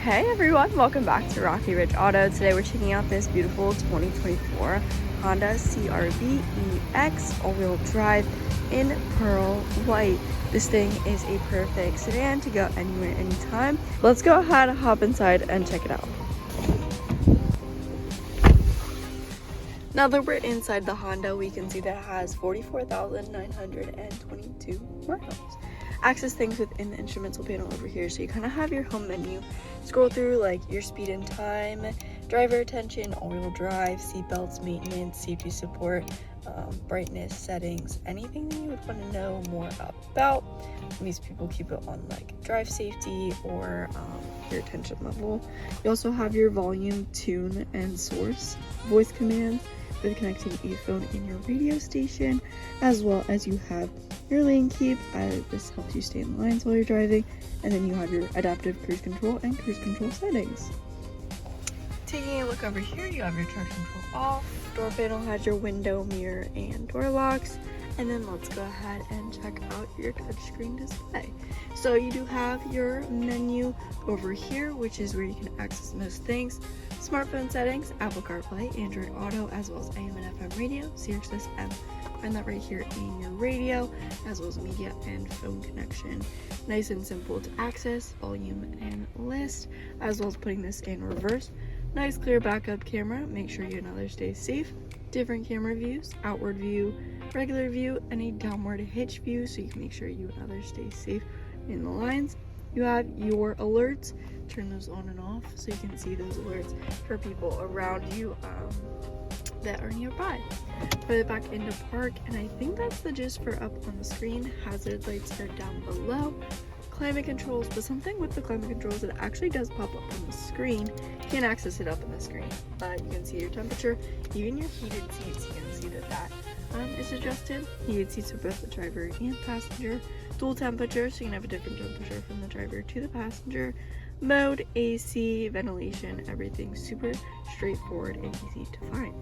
Hey everyone, welcome back to Rocky Ridge Auto. Today we're checking out this beautiful 2024 Honda CR-V EX all-wheel drive in pearl white. This thing is a perfect sedan to go anywhere, anytime. Let's go ahead, hop inside and check it out. Now that we're inside the Honda, we can see that it has 44,922 miles. Access things within the instrumental panel over here, so you kind of have your home menu. Scroll through like your speed and time, driver attention, all-wheel drive, seat belts, maintenance, safety support, brightness, settings, anything that you would want to know more about. These people keep it on like drive safety or your attention level. You also have your volume, tune, and source voice commands with connecting a phone in your radio station, as well as you have your lane keep. This helps you stay in lines while you're driving, and then you have your adaptive cruise control and cruise control settings. Taking a look over here, you have your traction control off. Door panel has your window, mirror, and door locks. And then let's go ahead and check out your touchscreen display. So you do have your menu over here, which is where you can access most things. Smartphone settings, Apple CarPlay, Android Auto, as well as AM and FM radio, Sirius XM. Find that right here in your radio, as well as media and phone connection. Nice and simple to access, volume and list, as well as putting this in reverse. Nice clear backup camera, make sure you and others stay safe. Different camera views, outward view, regular view, and a downward hitch view, so you can make sure you and others stay safe in the lines. You have your alerts, turn those on and off so you can see those alerts for people around you that are nearby. Put it back into park, and I think that's the gist for up on the screen. Hazard lights are down below. Climate controls, but something with the climate controls, it actually does pop up on the screen. You can't access it up on the screen, but you can see your temperature, even your heated seats. You can see that is adjusted. Heated seats for both the driver and passenger. Dual temperature, so you can have a different temperature from the driver to the passenger. Mode, AC, ventilation, everything super straightforward and easy to find.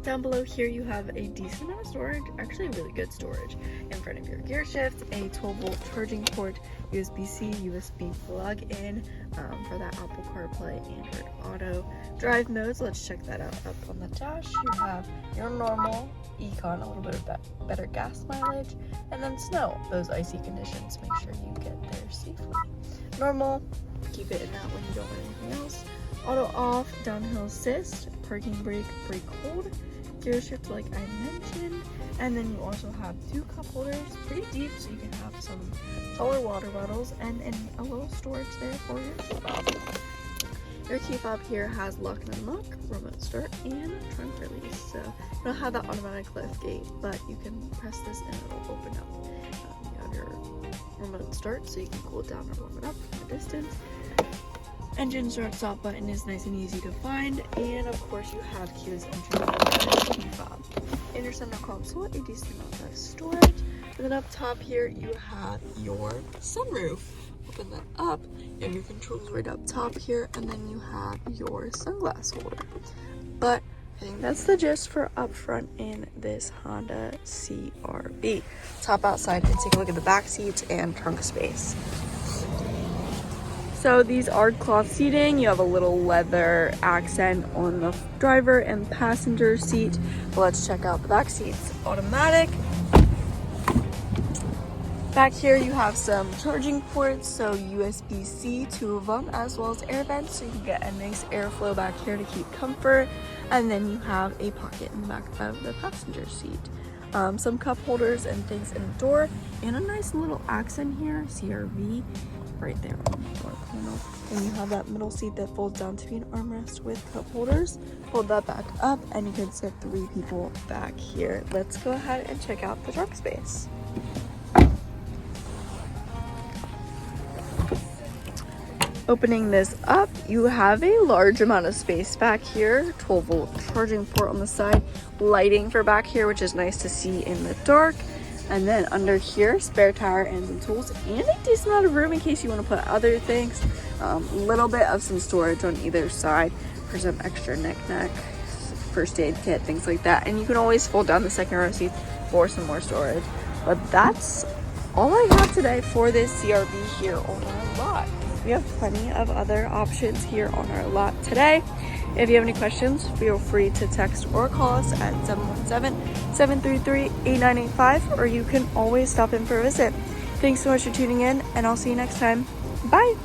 Down below here you have a decent amount of storage, actually really good storage. In front of your gear shift, a 12-volt charging port, USB-C, USB plug-in for that Apple CarPlay, Android Auto. Drive modes, let's check that out up on the dash. You have your normal, Econ, a little bit of better gas mileage, and then snow, those icy conditions, make sure you get there safely. Normal, keep it in that when you don't want anything else. Auto off, downhill assist, parking brake, brake hold, gear shift like I mentioned, and then you also have two cup holders, pretty deep, so you can have some taller water bottles and a little storage there for your key fob. Your key fob here has lock and unlock, remote start, and trunk release. So you don't have that automatic lift gate, but you can press this and it'll open up. You have your remote start, so you can cool it down or warm it up from a distance. Engine start stop button is nice and easy to find, and of course you have keyless entry and key fob. In your center console, a decent amount of storage. And then up top here you have your sunroof. Open that up, you have your controls right up top here, and then you have your sunglass holder. But I think that's the gist for up front in this Honda CR-V. Let's hop outside and take a look at the back seats and trunk space. So these are cloth seating. You have a little leather accent on the driver and passenger seat. But let's check out the back seats. Automatic. Back here you have some charging ports, so USB-C, 2 of them, as well as air vents, so you can get a nice airflow back here to keep comfort. And then you have a pocket in the back of the passenger seat. Some cup holders and things in the door, and a nice little accent here, CR-V, right there on the door panel. And you have that middle seat that folds down to be an armrest with cup holders. Fold that back up and you can sit 3 people back here. Let's go ahead and check out the trunk space. Opening this up, you have a large amount of space back here. 12-volt charging port on the side, lighting for back here, which is nice to see in the dark. And then under here, spare tire and some tools, and a decent amount of room in case you want to put other things. A little bit of some storage on either side for some extra knick-knack, first aid kit, things like that. And you can always fold down the second row seats for some more storage. But that's all I have today for this CR-V here on our lot. We have plenty of other options here on our lot today. If you have any questions, feel free to text or call us at 717-733-8985, or you can always stop in for a visit. Thanks so much for tuning in, and I'll see you next time. Bye!